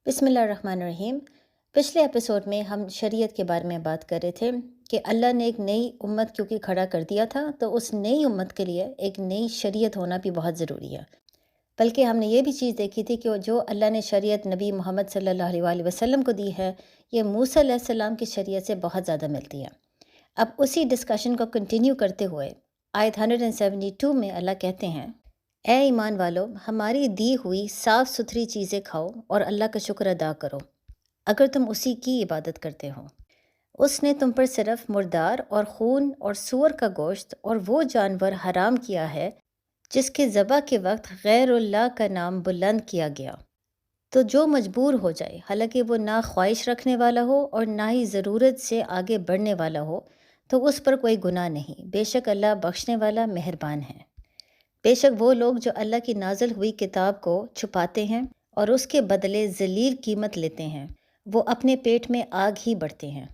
بسم اللہ الرحمن الرحیم۔ پچھلے ایپیسوڈ میں ہم شریعت کے بارے میں بات کر رہے تھے کہ اللہ نے ایک نئی امت کیونکہ کھڑا کر دیا تھا تو اس نئی امت کے لیے ایک نئی شریعت ہونا بھی بہت ضروری ہے۔ بلکہ ہم نے یہ بھی چیز دیکھی تھی کہ جو اللہ نے شریعت نبی محمد صلی اللہ علیہ وسلم کو دی ہے یہ موسیٰ علیہ السلام کی شریعت سے بہت زیادہ ملتی ہے۔ اب اسی ڈسکشن کو کنٹینیو کرتے ہوئے آیت 172 میں اللہ کہتے ہیں، اے ایمان والو، ہماری دی ہوئی صاف ستھری چیزیں کھاؤ اور اللہ کا شکر ادا کرو اگر تم اسی کی عبادت کرتے ہو۔ اس نے تم پر صرف مردار اور خون اور سور کا گوشت اور وہ جانور حرام کیا ہے جس کے ذبح کے وقت غیر اللہ کا نام بلند کیا گیا، تو جو مجبور ہو جائے، حالانکہ وہ نہ خواہش رکھنے والا ہو اور نہ ہی ضرورت سے آگے بڑھنے والا ہو، تو اس پر کوئی گناہ نہیں، بے شک اللہ بخشنے والا مہربان ہے۔ بے شک وہ لوگ جو اللہ کی نازل ہوئی کتاب کو چھپاتے ہیں اور اس کے بدلے ذلیل قیمت لیتے ہیں، وہ اپنے پیٹ میں آگ ہی بڑھتے ہیں،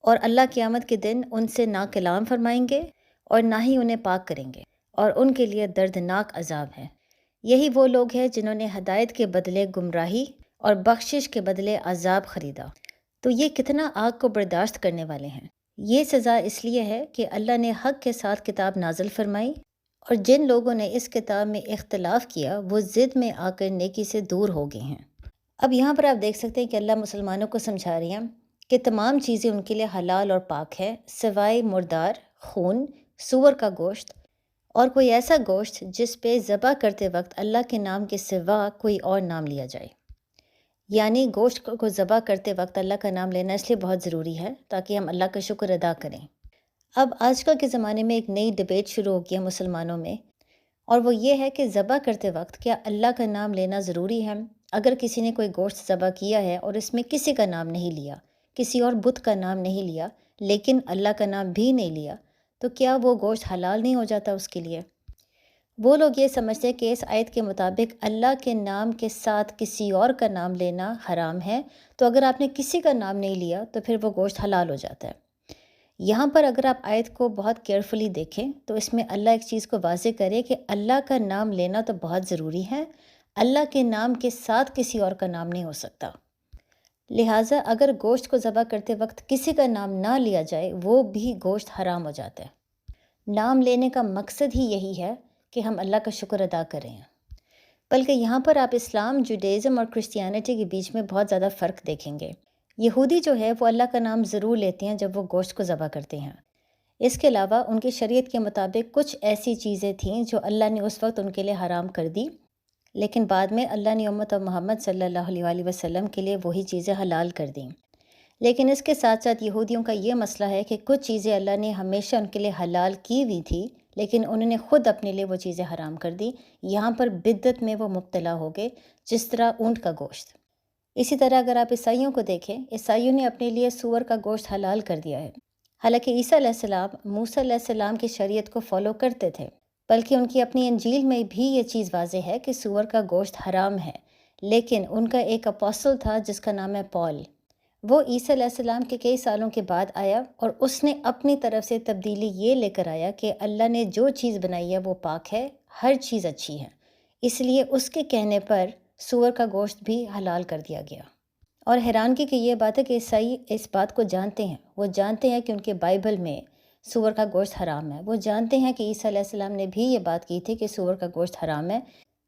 اور اللہ قیامت کے دن ان سے نہ کلام فرمائیں گے اور نہ ہی انہیں پاک کریں گے، اور ان کے لیے دردناک عذاب ہے۔ یہی وہ لوگ ہیں جنہوں نے ہدایت کے بدلے گمراہی اور بخشش کے بدلے عذاب خریدا، تو یہ کتنا آگ کو برداشت کرنے والے ہیں۔ یہ سزا اس لیے ہے کہ اللہ نے حق کے ساتھ کتاب نازل فرمائی، اور جن لوگوں نے اس کتاب میں اختلاف کیا وہ ضد میں آ کر نیکی سے دور ہو گئے ہیں۔ اب یہاں پر آپ دیکھ سکتے ہیں کہ اللہ مسلمانوں کو سمجھا رہی ہیں کہ تمام چیزیں ان کے لیے حلال اور پاک ہے، سوائے مردار، خون، سور کا گوشت اور کوئی ایسا گوشت جس پہ ذبح کرتے وقت اللہ کے نام کے سوا کوئی اور نام لیا جائے۔ یعنی گوشت کو ذبح کرتے وقت اللہ کا نام لینا اس لیے بہت ضروری ہے تاکہ ہم اللہ کا شکر ادا کریں۔ اب آج کل کے زمانے میں ایک نئی ڈبیٹ شروع ہو گئی ہے مسلمانوں میں، اور وہ یہ ہے کہ ذبح کرتے وقت کیا اللہ کا نام لینا ضروری ہے؟ اگر کسی نے کوئی گوشت ذبح کیا ہے اور اس میں کسی کا نام نہیں لیا، کسی اور بت کا نام نہیں لیا، لیکن اللہ کا نام بھی نہیں لیا، تو کیا وہ گوشت حلال نہیں ہو جاتا اس کے لیے؟ وہ لوگ یہ سمجھتے کہ اس آیت کے مطابق اللہ کے نام کے ساتھ کسی اور کا نام لینا حرام ہے، تو اگر آپ نے کسی کا نام نہیں لیا تو پھر وہ گوشت حلال ہو جاتا ہے۔ یہاں پر اگر آپ آیت کو بہت کیئرفلی دیکھیں تو اس میں اللہ ایک چیز کو واضح کرے کہ اللہ کا نام لینا تو بہت ضروری ہے، اللہ کے نام کے ساتھ کسی اور کا نام نہیں ہو سکتا۔ لہٰذا اگر گوشت کو ذبح کرتے وقت کسی کا نام نہ لیا جائے وہ بھی گوشت حرام ہو جاتا ہے۔ نام لینے کا مقصد ہی یہی ہے کہ ہم اللہ کا شکر ادا کریں۔ بلکہ یہاں پر آپ اسلام، جوڈیزم اور کرسچینٹی کے بیچ میں بہت زیادہ فرق دیکھیں گے۔ یہودی جو ہے وہ اللہ کا نام ضرور لیتے ہیں جب وہ گوشت کو ذبح کرتے ہیں۔ اس کے علاوہ ان کی شریعت کے مطابق کچھ ایسی چیزیں تھیں جو اللہ نے اس وقت ان کے لیے حرام کر دی، لیکن بعد میں اللہ نے امت محمد صلی اللہ علیہ وسلم کے لیے وہی چیزیں حلال کر دیں۔ لیکن اس کے ساتھ ساتھ یہودیوں کا یہ مسئلہ ہے کہ کچھ چیزیں اللہ نے ہمیشہ ان کے لیے حلال کی ہوئی تھی لیکن انہوں نے خود اپنے لیے وہ چیزیں حرام کر دی۔ یہاں پر بدعت میں وہ مبتلا ہو گئے، جس طرح اونٹ کا گوشت۔ اسی طرح اگر آپ عیسائیوں کو دیکھیں، عیسائیوں نے اپنے لیے سور کا گوشت حلال کر دیا ہے، حالانکہ عیسیٰ علیہ السلام موسیٰ علیہ السلام کی شریعت کو فالو کرتے تھے، بلکہ ان کی اپنی انجیل میں بھی یہ چیز واضح ہے کہ سور کا گوشت حرام ہے۔ لیکن ان کا ایک اپوسل تھا جس کا نام ہے پال، وہ عیسیٰ علیہ السلام کے کئی سالوں کے بعد آیا اور اس نے اپنی طرف سے تبدیلی یہ لے کر آیا کہ اللہ نے جو چیز بنائی ہے وہ پاک ہے، ہر چیز اچھی ہے، اس لیے اس کے کہنے پر سور کا گوشت بھی حلال کر دیا گیا۔ اور حیرانگی کی یہ بات ہے کہ عیسائی اس بات کو جانتے ہیں، وہ جانتے ہیں کہ ان کے بائبل میں سور کا گوشت حرام ہے، وہ جانتے ہیں کہ عیسیٰ علیہ السلام نے بھی یہ بات کی تھی کہ سور کا گوشت حرام ہے،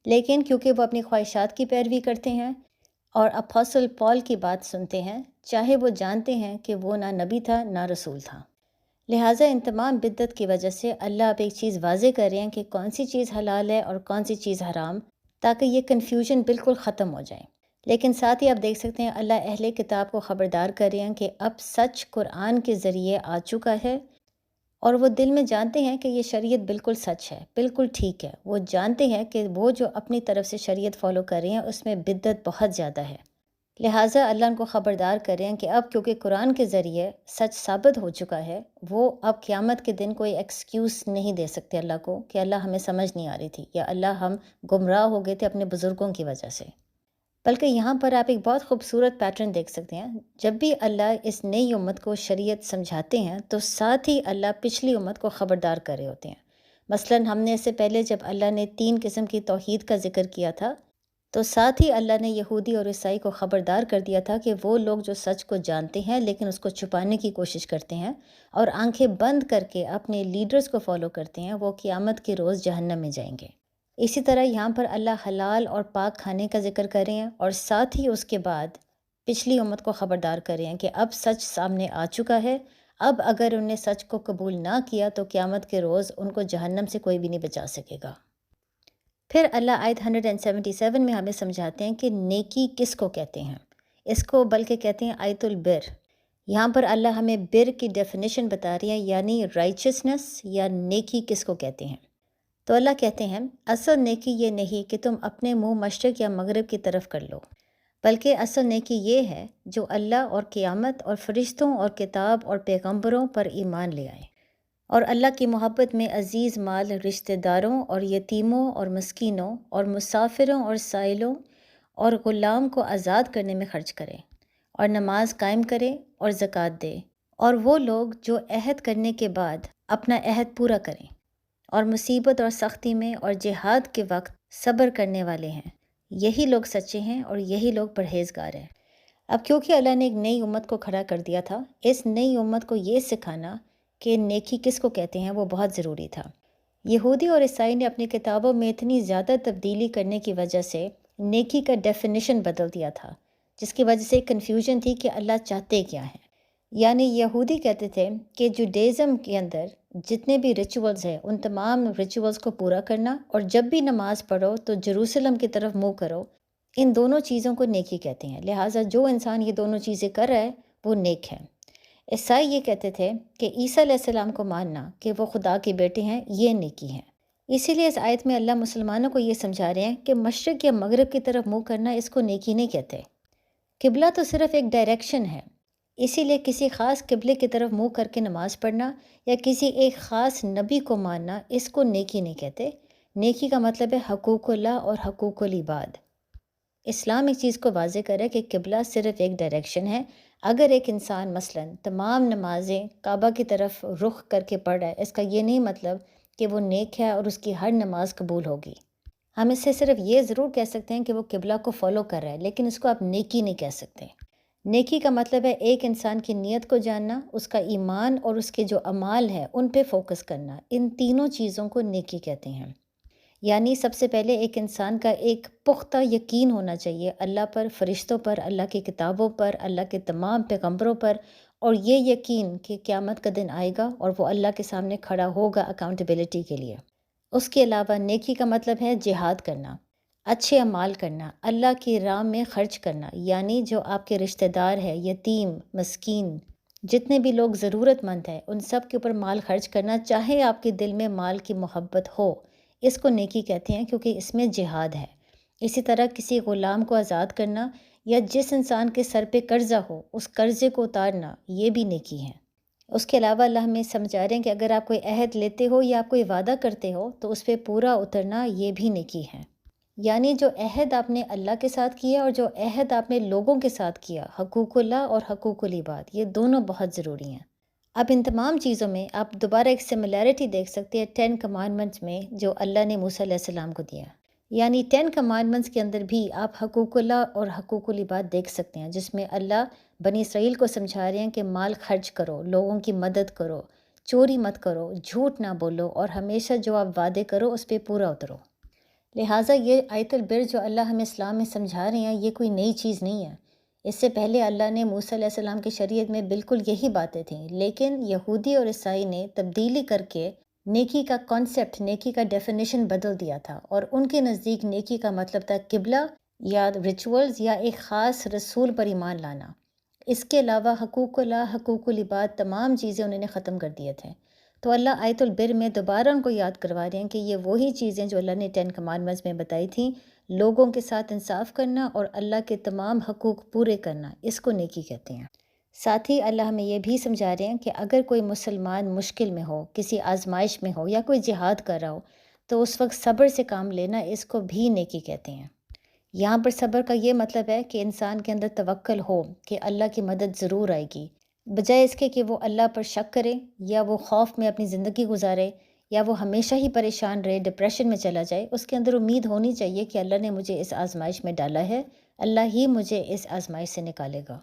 لیکن کیونکہ وہ اپنی خواہشات کی پیروی کرتے ہیں اور اپوسل پال کی بات سنتے ہیں، چاہے وہ جانتے ہیں کہ وہ نہ نبی تھا نہ رسول تھا۔ لہٰذا ان تمام بدعت کی وجہ سے اللہ اب ایک چیز واضح کر رہے ہیں کہ کون سی چیز حلال ہے اور کون سی چیز حرام، تاکہ یہ کنفیوژن بالکل ختم ہو جائے۔ لیکن ساتھ ہی آپ دیکھ سکتے ہیں اللہ اہل کتاب کو خبردار کر رہے ہیں کہ اب سچ قرآن کے ذریعے آ چکا ہے، اور وہ دل میں جانتے ہیں کہ یہ شریعت بالکل سچ ہے، بالکل ٹھیک ہے۔ وہ جانتے ہیں کہ وہ جو اپنی طرف سے شریعت فالو کر رہے ہیں اس میں بدعت بہت زیادہ ہے۔ لہٰذا اللہ ان کو خبردار کر رہے ہیں کہ اب کیونکہ قرآن کے ذریعے سچ ثابت ہو چکا ہے، وہ اب قیامت کے دن کوئی ایکسکیوز نہیں دے سکتے اللہ کو کہ اللہ ہمیں سمجھ نہیں آ رہی تھی، یا اللہ ہم گمراہ ہو گئے تھے اپنے بزرگوں کی وجہ سے۔ بلکہ یہاں پر آپ ایک بہت خوبصورت پیٹرن دیکھ سکتے ہیں، جب بھی اللہ اس نئی امت کو شریعت سمجھاتے ہیں تو ساتھ ہی اللہ پچھلی امت کو خبردار کر رہے ہوتے ہیں۔ مثلاً ہم نے اس سے پہلے جب اللہ نے 3 قسم کی توحید کا ذکر کیا تھا، تو ساتھ ہی اللہ نے یہودی اور عیسائی کو خبردار کر دیا تھا کہ وہ لوگ جو سچ کو جانتے ہیں لیکن اس کو چھپانے کی کوشش کرتے ہیں اور آنکھیں بند کر کے اپنے لیڈرز کو فالو کرتے ہیں، وہ قیامت کے روز جہنم میں جائیں گے۔ اسی طرح یہاں پر اللہ حلال اور پاک کھانے کا ذکر کر رہے ہیں، اور ساتھ ہی اس کے بعد پچھلی امت کو خبردار کر رہے ہیں کہ اب سچ سامنے آ چکا ہے، اب اگر انہوں نے سچ کو قبول نہ کیا تو قیامت کے روز ان کو جہنم سے کوئی بھی نہیں بچا سکے گا۔ پھر اللہ آیت 177 میں ہمیں سمجھاتے ہیں کہ نیکی کس کو کہتے ہیں، اس کو بلکہ کہتے ہیں آیت البر۔ یہاں پر اللہ ہمیں بر کی ڈیفینیشن بتا رہی ہے، یعنی رائچسنس یا نیکی کس کو کہتے ہیں۔ تو اللہ کہتے ہیں اصل نیکی یہ نہیں کہ تم اپنے منہ مشرق یا مغرب کی طرف کر لو، بلکہ اصل نیکی یہ ہے جو اللہ اور قیامت اور فرشتوں اور کتاب اور پیغمبروں پر ایمان لے آئے، اور اللہ کی محبت میں عزیز مال رشتہ داروں اور یتیموں اور مسکینوں اور مسافروں اور سائلوں اور غلام کو آزاد کرنے میں خرچ کرے، اور نماز قائم کرے اور زکوٰۃ دے، اور وہ لوگ جو عہد کرنے کے بعد اپنا عہد پورا کریں، اور مصیبت اور سختی میں اور جہاد کے وقت صبر کرنے والے ہیں، یہی لوگ سچے ہیں اور یہی لوگ پرہیزگار ہیں۔ اب کیونکہ اللہ نے ایک نئی امت کو کھڑا کر دیا تھا، اس نئی امت کو یہ سکھانا کہ نیکی کس کو کہتے ہیں وہ بہت ضروری تھا۔ یہودی اور عیسائی نے اپنی کتابوں میں اتنی زیادہ تبدیلی کرنے کی وجہ سے نیکی کا ڈیفینیشن بدل دیا تھا، جس کی وجہ سے کنفیوژن تھی کہ اللہ چاہتے کیا ہیں۔ یعنی یہودی کہتے تھے کہ جوڈیزم کے اندر جتنے بھی ریچولز ہیں ان تمام ریچولز کو پورا کرنا، اور جب بھی نماز پڑھو تو جروسلم کی طرف منہ کرو، ان دونوں چیزوں کو نیکی کہتے ہیں، لہٰذا جو انسان یہ دونوں چیزیں کر رہا ہے وہ نیک ہے۔ عیسائی یہ کہتے تھے کہ عیسیٰ علیہ السلام کو ماننا کہ وہ خدا کے بیٹے ہیں یہ نیکی ہے۔ اسی لیے اس آیت میں اللہ مسلمانوں کو یہ سمجھا رہے ہیں کہ مشرق یا مغرب کی طرف منہ کرنا اس کو نیکی نہیں کہتے۔ قبلہ تو صرف ایک ڈائریکشن ہے، اسی لیے کسی خاص قبلے کی طرف منہ کر کے نماز پڑھنا یا کسی ایک خاص نبی کو ماننا اس کو نیکی نہیں کہتے۔ نیکی کا مطلب ہے حقوق اللہ اور حقوق العباد۔ اسلام ایک چیز کو واضح کرے کہ قبلہ صرف ایک ڈائریکشن ہے۔ اگر ایک انسان مثلاً تمام نمازیں کعبہ کی طرف رخ کر کے پڑھ رہا ہے، اس کا یہ نہیں مطلب کہ وہ نیک ہے اور اس کی ہر نماز قبول ہوگی۔ ہم اس سے صرف یہ ضرور کہہ سکتے ہیں کہ وہ قبلہ کو فالو کر رہا ہے، لیکن اس کو آپ نیکی نہیں کہہ سکتے۔ نیکی کا مطلب ہے ایک انسان کی نیت کو جاننا، اس کا ایمان اور اس کے جو اعمال ہیں ان پہ فوکس کرنا، ان تینوں چیزوں کو نیکی کہتے ہیں۔ یعنی سب سے پہلے ایک انسان کا ایک پختہ یقین ہونا چاہیے اللہ پر، فرشتوں پر، اللہ کی کتابوں پر، اللہ کے تمام پیغمبروں پر، اور یہ یقین کہ قیامت کا دن آئے گا اور وہ اللہ کے سامنے کھڑا ہوگا اکاؤنٹیبلٹی کے لیے۔ اس کے علاوہ نیکی کا مطلب ہے جہاد کرنا، اچھے اعمال کرنا، اللہ کی راہ میں خرچ کرنا، یعنی جو آپ کے رشتہ دار ہیں، یتیم، مسکین، جتنے بھی لوگ ضرورت مند ہیں ان سب کے اوپر مال خرچ کرنا، چاہے آپ کے دل میں مال کی محبت ہو، اس کو نیکی کہتے ہیں کیونکہ اس میں جہاد ہے۔ اسی طرح کسی غلام کو آزاد کرنا یا جس انسان کے سر پہ قرضہ ہو اس قرضے کو اتارنا، یہ بھی نیکی ہے۔ اس کے علاوہ اللہ ہمیں سمجھا رہے ہیں کہ اگر آپ کوئی عہد لیتے ہو یا آپ کوئی وعدہ کرتے ہو تو اس پہ پورا اترنا یہ بھی نیکی ہے۔ یعنی جو عہد آپ نے اللہ کے ساتھ کیا اور جو عہد آپ نے لوگوں کے ساتھ کیا، حقوق اللہ اور حقوق العباد، یہ دونوں بہت ضروری ہیں۔ اب ان تمام چیزوں میں آپ دوبارہ ایک سملیرٹی دیکھ سکتے ہیں 10 کمانڈمنٹس میں جو اللہ نے موسیٰ علیہ السلام کو دیا۔ یعنی 10 کمانڈمنٹس کے اندر بھی آپ حقوق اللہ اور حقوق العباد دیکھ سکتے ہیں، جس میں اللہ بنی اسرائیل کو سمجھا رہے ہیں کہ مال خرچ کرو، لوگوں کی مدد کرو، چوری مت کرو، جھوٹ نہ بولو، اور ہمیشہ جو آپ وعدے کرو اس پہ پورا اترو۔ لہٰذا یہ آیت البر جو اللہ ہمیں اسلام میں سمجھا رہے ہیں یہ کوئی نئی چیز نہیں ہے۔ اس سے پہلے اللہ نے موسیٰ علیہ السلام کی شریعت میں بالکل یہی باتیں تھیں، لیکن یہودی اور عیسائی نے تبدیلی کر کے نیکی کا کانسیپٹ، نیکی کا ڈیفینیشن بدل دیا تھا، اور ان کے نزدیک نیکی کا مطلب تھا قبلہ یا ریچولز یا ایک خاص رسول پر ایمان لانا۔ اس کے علاوہ حقوق اللہ، حقوق العباد، تمام چیزیں انہوں نے ختم کر دیے تھے۔ تو اللہ آیت البر میں دوبارہ ان کو یاد کروا رہے ہیں کہ یہ وہی چیزیں جو اللہ نے 10 کمانڈمنٹس میں بتائی تھیں، لوگوں کے ساتھ انصاف کرنا اور اللہ کے تمام حقوق پورے کرنا، اس کو نیکی کہتے ہیں۔ ساتھ ہی اللہ ہمیں یہ بھی سمجھا رہے ہیں کہ اگر کوئی مسلمان مشکل میں ہو، کسی آزمائش میں ہو یا کوئی جہاد کر رہا ہو تو اس وقت صبر سے کام لینا، اس کو بھی نیکی کہتے ہیں۔ یہاں پر صبر کا یہ مطلب ہے کہ انسان کے اندر توکل ہو کہ اللہ کی مدد ضرور آئے گی، بجائے اس کے کہ وہ اللہ پر شک کرے یا وہ خوف میں اپنی زندگی گزارے یا وہ ہمیشہ ہی پریشان رہے، ڈپریشن میں چلا جائے، اس کے اندر امید ہونی چاہیے کہ اللہ نے مجھے اس آزمائش میں ڈالا ہے، اللہ ہی مجھے اس آزمائش سے نکالے گا۔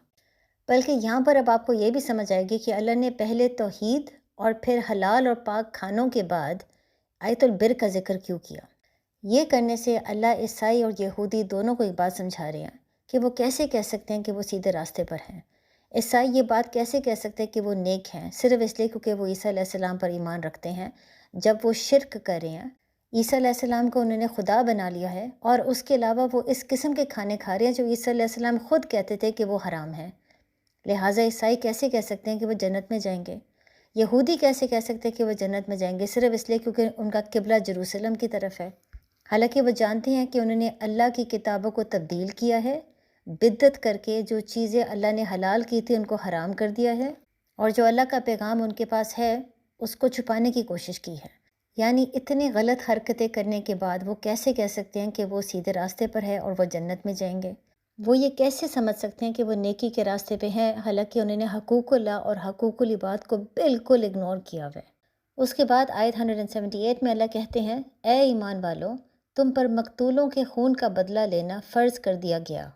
بلکہ یہاں پر اب آپ کو یہ بھی سمجھ آئے گی کہ اللہ نے پہلے توحید اور پھر حلال اور پاک کھانوں کے بعد آیت البر کا ذکر کیوں کیا۔ یہ کرنے سے اللہ عیسائی اور یہودی دونوں کو ایک بات سمجھا رہے ہیں کہ وہ کیسے کہہ سکتے ہیں کہ وہ سیدھے راستے پر ہیں۔ عیسائی یہ بات کیسے کہہ سکتے ہیں کہ وہ نیک ہیں، صرف اس لیے کیونکہ وہ عیسیٰ علیہ السلام پر ایمان رکھتے ہیں، جب وہ شرک کر رہے ہیں، عیسیٰ علیہ السلام کو انہوں نے خدا بنا لیا ہے، اور اس کے علاوہ وہ اس قسم کے کھانے کھا رہے ہیں جو عیسیٰ علیہ السلام خود کہتے تھے کہ وہ حرام ہیں۔ لہٰذا عیسائی کیسے کہہ سکتے ہیں کہ وہ جنت میں جائیں گے؟ یہودی کیسے کہہ سکتے ہیں کہ وہ جنت میں جائیں گے صرف اس لیے کیونکہ ان کا قبلہ جروسلم کی طرف ہے؟ حالانکہ وہ جانتے ہیں کہ انہوں نے اللہ کی کتابوں کو تبدیل کیا ہے، بدعت کر کے جو چیزیں اللہ نے حلال کی تھی ان کو حرام کر دیا ہے، اور جو اللہ کا پیغام ان کے پاس ہے اس کو چھپانے کی کوشش کی ہے۔ یعنی اتنے غلط حرکتیں کرنے کے بعد وہ کیسے کہہ سکتے ہیں کہ وہ سیدھے راستے پر ہے اور وہ جنت میں جائیں گے؟ وہ یہ کیسے سمجھ سکتے ہیں کہ وہ نیکی کے راستے پہ ہیں، حالانکہ انہوں نے حقوق اللہ اور حقوق العباد کو بالکل اگنور کیا ہوا ہے۔ اس کے بعد آیت 178 میں اللہ کہتے ہیں، اے ایمان والو، تم پر مقتولوں کے خون کا بدلہ لینا فرض کر دیا گیا،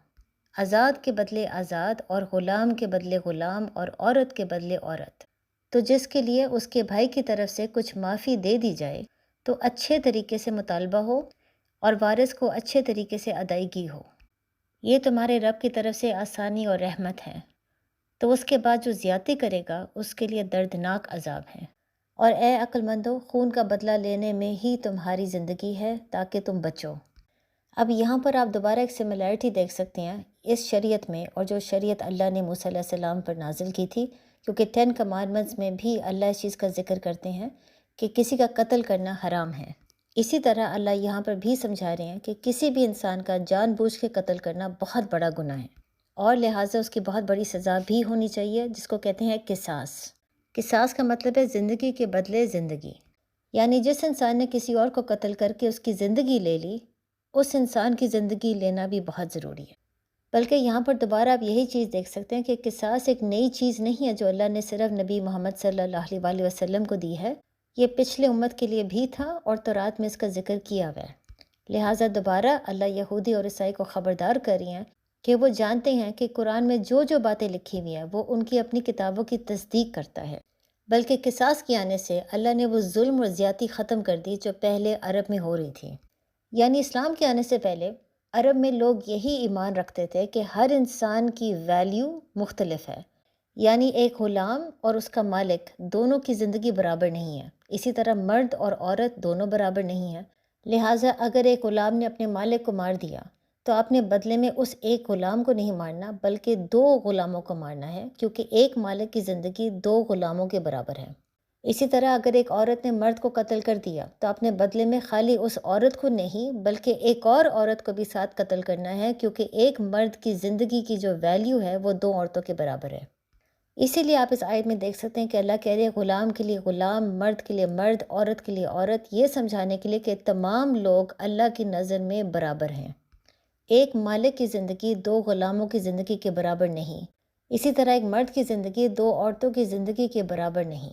آزاد کے بدلے آزاد اور غلام کے بدلے غلام اور عورت کے بدلے عورت، تو جس کے لیے اس کے بھائی کی طرف سے کچھ معافی دے دی جائے تو اچھے طریقے سے مطالبہ ہو اور وارث کو اچھے طریقے سے ادائیگی ہو، یہ تمہارے رب کی طرف سے آسانی اور رحمت ہے۔ تو اس کے بعد جو زیادتی کرے گا اس کے لیے دردناک عذاب ہے۔ اور اے عقل مندو، خون کا بدلہ لینے میں ہی تمہاری زندگی ہے تاکہ تم بچو۔ اب یہاں پر آپ دوبارہ ایک سملیرٹی دیکھ سکتے ہیں اس شریعت میں اور جو شریعت اللہ نے موسیٰ علیہ السلام پر نازل کی تھی، کیونکہ 10 کمانڈمنٹس میں بھی اللہ اس چیز کا ذکر کرتے ہیں کہ کسی کا قتل کرنا حرام ہے۔ اسی طرح اللہ یہاں پر بھی سمجھا رہے ہیں کہ کسی بھی انسان کا جان بوجھ کے قتل کرنا بہت بڑا گناہ ہے، اور لہٰذا اس کی بہت بڑی سزا بھی ہونی چاہیے، جس کو کہتے ہیں قصاص۔ قصاص کا مطلب ہے زندگی کے بدلے زندگی، یعنی جس انسان نے کسی اور کو قتل کر کے اس کی زندگی لے لی، اس انسان کی زندگی لینا بھی بہت ضروری ہے۔ بلکہ یہاں پر دوبارہ آپ یہی چیز دیکھ سکتے ہیں کہ قصاص ایک نئی چیز نہیں ہے جو اللہ نے صرف نبی محمد صلی اللہ علیہ وسلم کو دی ہے، یہ پچھلے امت کے لیے بھی تھا اور تورات میں اس کا ذکر کیا ہوا ہے۔ لہٰذا دوبارہ اللہ یہودی اور عیسائی کو خبردار کر رہی ہیں کہ وہ جانتے ہیں کہ قرآن میں جو جو باتیں لکھی ہوئی ہیں وہ ان کی اپنی کتابوں کی تصدیق کرتا ہے، بلکہ قصاص کے آنے سے اللہ نے وہ ظلم اور زیادتی ختم کر دی جو پہلے عرب میں ہو رہی تھی۔ یعنی اسلام کے آنے سے پہلے عرب میں لوگ یہی ایمان رکھتے تھے کہ ہر انسان کی ویلیو مختلف ہے، یعنی ایک غلام اور اس کا مالک دونوں کی زندگی برابر نہیں ہے، اسی طرح مرد اور عورت دونوں برابر نہیں ہیں۔ لہٰذا اگر ایک غلام نے اپنے مالک کو مار دیا تو آپ نے بدلے میں اس ایک غلام کو نہیں مارنا بلکہ 2 غلاموں کو مارنا ہے، کیونکہ ایک مالک کی زندگی 2 غلاموں کے برابر ہے۔ اسی طرح اگر ایک عورت نے مرد کو قتل کر دیا تو آپ نے بدلے میں خالی اس عورت کو نہیں بلکہ ایک اور عورت کو بھی ساتھ قتل کرنا ہے، کیونکہ ایک مرد کی زندگی کی جو ویلیو ہے وہ 2 عورتوں کے برابر ہے۔ اسی لیے آپ اس آیت میں دیکھ سکتے ہیں کہ اللہ کہہ رہے ہیں غلام کے لیے غلام، مرد کے لیے مرد، عورت کے لیے عورت، یہ سمجھانے کے لیے کہ تمام لوگ اللہ کی نظر میں برابر ہیں۔ ایک مالک کی زندگی 2 غلاموں کی زندگی کے برابر نہیں، اسی طرح ایک مرد کی زندگی 2 عورتوں کی زندگی کے برابر نہیں۔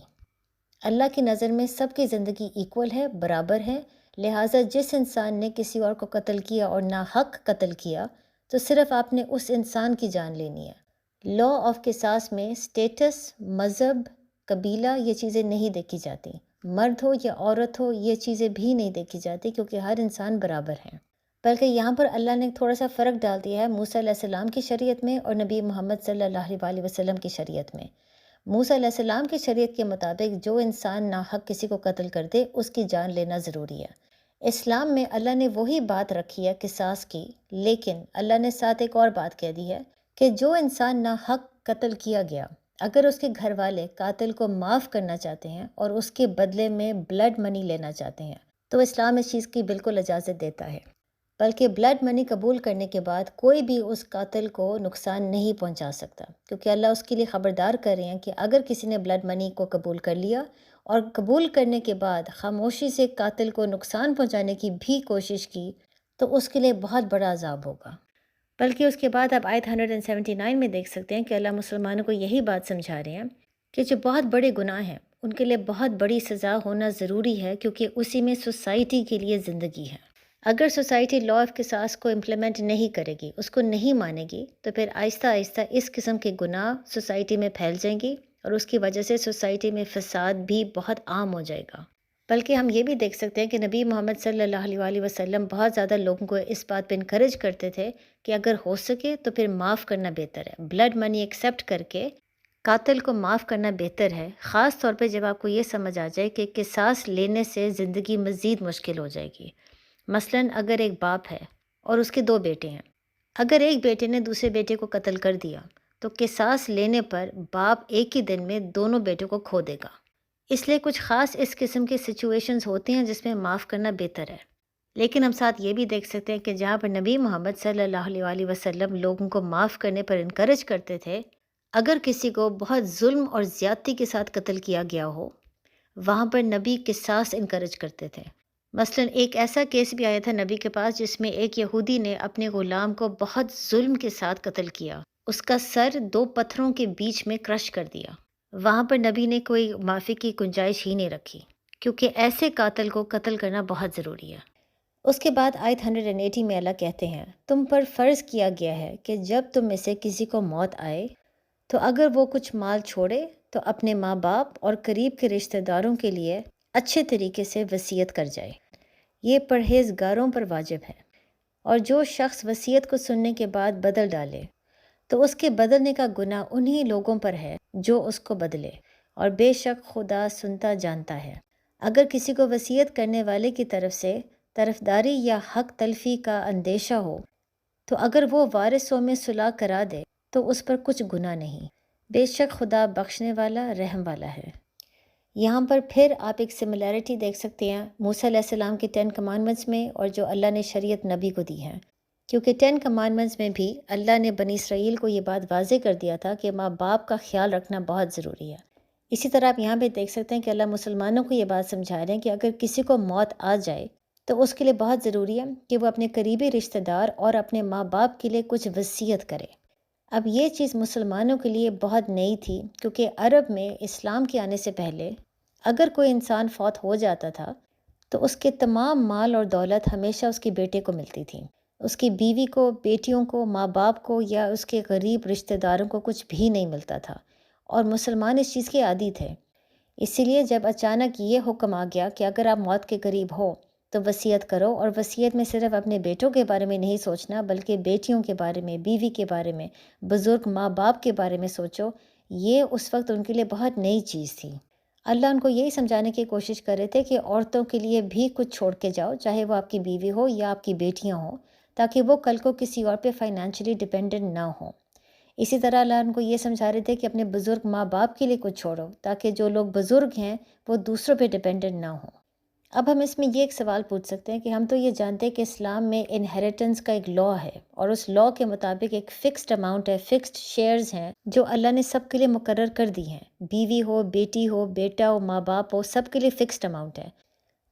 اللہ کی نظر میں سب کی زندگی ایکول ہے، برابر ہے۔ لہٰذا جس انسان نے کسی اور کو قتل کیا اور ناحق قتل کیا تو صرف آپ نے اس انسان کی جان لینی ہے۔ لا آف قصاص میں سٹیٹس، مذہب، قبیلہ یہ چیزیں نہیں دیکھی جاتی، مرد ہو یا عورت ہو یہ چیزیں بھی نہیں دیکھی جاتی، کیونکہ ہر انسان برابر ہے۔ بلکہ یہاں پر اللہ نے تھوڑا سا فرق ڈال دیا ہے موسیٰ علیہ السلام کی شریعت میں اور نبی محمد صلی اللہ علیہ وسلم کی شریعت میں۔ موسیٰ علیہ السلام کی شریعت کے مطابق جو انسان ناحق کسی کو قتل کر دے اس کی جان لینا ضروری ہے۔ اسلام میں اللہ نے وہی بات رکھی ہے قصاص کی، لیکن اللہ نے ساتھ ایک اور بات کہہ دی ہے کہ جو انسان ناحق قتل کیا گیا اگر اس کے گھر والے قاتل کو معاف کرنا چاہتے ہیں اور اس کے بدلے میں بلڈ منی لینا چاہتے ہیں تو اسلام اس چیز کی بالکل اجازت دیتا ہے، بلکہ بلڈ منی قبول کرنے کے بعد کوئی بھی اس قاتل کو نقصان نہیں پہنچا سکتا، کیونکہ اللہ اس کے لیے خبردار کر رہے ہیں کہ اگر کسی نے بلڈ منی کو قبول کر لیا اور قبول کرنے کے بعد خاموشی سے قاتل کو نقصان پہنچانے کی بھی کوشش کی تو اس کے لیے بہت بڑا عذاب ہوگا۔ بلکہ اس کے بعد آپ آیت 179 میں دیکھ سکتے ہیں کہ اللہ مسلمانوں کو یہی بات سمجھا رہے ہیں کہ جو بہت بڑے گناہ ہیں ان کے لیے بہت بڑی سزا ہونا ضروری ہے، کیونکہ اسی میں سوسائٹی کے لیے زندگی ہے۔ اگر سوسائٹی لا آف قصاص کو امپلیمنٹ نہیں کرے گی، اس کو نہیں مانے گی، تو پھر آہستہ آہستہ اس قسم کے گناہ سوسائٹی میں پھیل جائیں گی، اور اس کی وجہ سے سوسائٹی میں فساد بھی بہت عام ہو جائے گا۔ بلکہ ہم یہ بھی دیکھ سکتے ہیں کہ نبی محمد صلی اللہ علیہ وآلہ وسلم بہت زیادہ لوگوں کو اس بات پہ انکریج کرتے تھے کہ اگر ہو سکے تو پھر معاف کرنا بہتر ہے، بلڈ منی ایکسیپٹ کر کے قاتل کو معاف کرنا بہتر ہے، خاص طور پہ جب آپ کو یہ سمجھ آ جائے کہ قصاص لینے سے زندگی مزید مشکل ہو جائے گی۔ مثلاً اگر ایک باپ ہے اور اس کے 2 بیٹے ہیں، اگر ایک بیٹے نے دوسرے بیٹے کو قتل کر دیا تو قصاص لینے پر باپ ایک ہی دن میں دونوں بیٹوں کو کھو دے گا۔ اس لیے کچھ خاص اس قسم کے سچویشنز ہوتی ہیں جس میں معاف کرنا بہتر ہے۔ لیکن ہم ساتھ یہ بھی دیکھ سکتے ہیں کہ جہاں پر نبی محمد صلی اللہ علیہ وآلہ وسلم لوگوں کو معاف کرنے پر انکریج کرتے تھے، اگر کسی کو بہت ظلم اور زیادتی کے ساتھ قتل کیا گیا ہو، وہاں پر نبی قصاص انکریج کرتے تھے۔ مثلاً ایک ایسا کیس بھی آیا تھا نبی کے پاس جس میں ایک یہودی نے اپنے غلام کو بہت ظلم کے ساتھ قتل کیا، اس کا سر 2 پتھروں کے بیچ میں کرش کر دیا۔ وہاں پر نبی نے کوئی معافی کی گنجائش ہی نہیں رکھی، کیونکہ ایسے قاتل کو قتل کرنا بہت ضروری ہے۔ اس کے بعد آیت 180 میں اللہ کہتے ہیں، تم پر فرض کیا گیا ہے کہ جب تم میں سے کسی کو موت آئے تو اگر وہ کچھ مال چھوڑے تو اپنے ماں باپ اور قریب کے رشتہ داروں کے لیے اچھے طریقے سے وصیت کر جائے۔ یہ پرہیزگاروں پر واجب ہے، اور جو شخص وصیت کو سننے کے بعد بدل ڈالے تو اس کے بدلنے کا گناہ انہی لوگوں پر ہے جو اس کو بدلے، اور بے شک خدا سنتا جانتا ہے۔ اگر کسی کو وصیت کرنے والے کی طرف سے طرفداری یا حق تلفی کا اندیشہ ہو تو اگر وہ وارثوں میں صلح کرا دے تو اس پر کچھ گناہ نہیں، بے شک خدا بخشنے والا رحم والا ہے۔ یہاں پر پھر آپ ایک سملیرٹی دیکھ سکتے ہیں موسیٰ علیہ السلام کے 10 کمانڈمنٹس میں اور جو اللہ نے شریعت نبی کو دی ہے، کیونکہ 10 کمانڈمنٹس میں بھی اللہ نے بنی اسرائیل کو یہ بات واضح کر دیا تھا کہ ماں باپ کا خیال رکھنا بہت ضروری ہے۔ اسی طرح آپ یہاں پہ دیکھ سکتے ہیں کہ اللہ مسلمانوں کو یہ بات سمجھا رہے ہیں کہ اگر کسی کو موت آ جائے تو اس کے لیے بہت ضروری ہے کہ وہ اپنے قریبی رشتہ دار اور اپنے ماں باپ کے لیے کچھ وصیت کرے۔ اب یہ چیز مسلمانوں کے لیے بہت نئی تھی، کیونکہ عرب میں اسلام کے آنے سے پہلے اگر کوئی انسان فوت ہو جاتا تھا تو اس کے تمام مال اور دولت ہمیشہ اس کے بیٹے کو ملتی تھی، اس کی بیوی کو، بیٹیوں کو، ماں باپ کو یا اس کے غریب رشتہ داروں کو کچھ بھی نہیں ملتا تھا، اور مسلمان اس چیز کے عادی تھے۔ اسی لیے جب اچانک یہ حکم آ گیا کہ اگر آپ موت کے قریب ہو تو وصیت کرو، اور وصیت میں صرف اپنے بیٹوں کے بارے میں نہیں سوچنا بلکہ بیٹیوں کے بارے میں، بیوی کے بارے میں، بزرگ ماں باپ کے بارے میں سوچو، یہ اس وقت ان کے لیے بہت نئی چیز تھی۔ اللہ ان کو یہی سمجھانے کی کوشش کر رہے تھے کہ عورتوں کے لیے بھی کچھ چھوڑ کے جاؤ، چاہے وہ آپ کی بیوی ہو یا آپ کی بیٹیاں ہوں، تاکہ وہ کل کو کسی اور پہ فائنینشلی ڈپینڈنٹ نہ ہوں۔ اسی طرح اللہ ان کو یہ سمجھا رہے تھے کہ اپنے بزرگ ماں باپ کے لیے کچھ چھوڑو، تاکہ جو لوگ بزرگ ہیں وہ دوسروں پہ ڈپینڈنٹ نہ ہوں۔ اب ہم اس میں یہ ایک سوال پوچھ سکتے ہیں کہ ہم تو یہ جانتے ہیں کہ اسلام میں انہیریٹنس کا ایک لاء ہے، اور اس لاء کے مطابق ایک فکسڈ اماؤنٹ ہے، فکسڈ شیئرز ہیں جو اللہ نے سب کے لیے مقرر کر دی ہیں، بیوی ہو، بیٹی ہو، بیٹا ہو، ماں باپ ہو، سب کے لیے فکسڈ اماؤنٹ ہے۔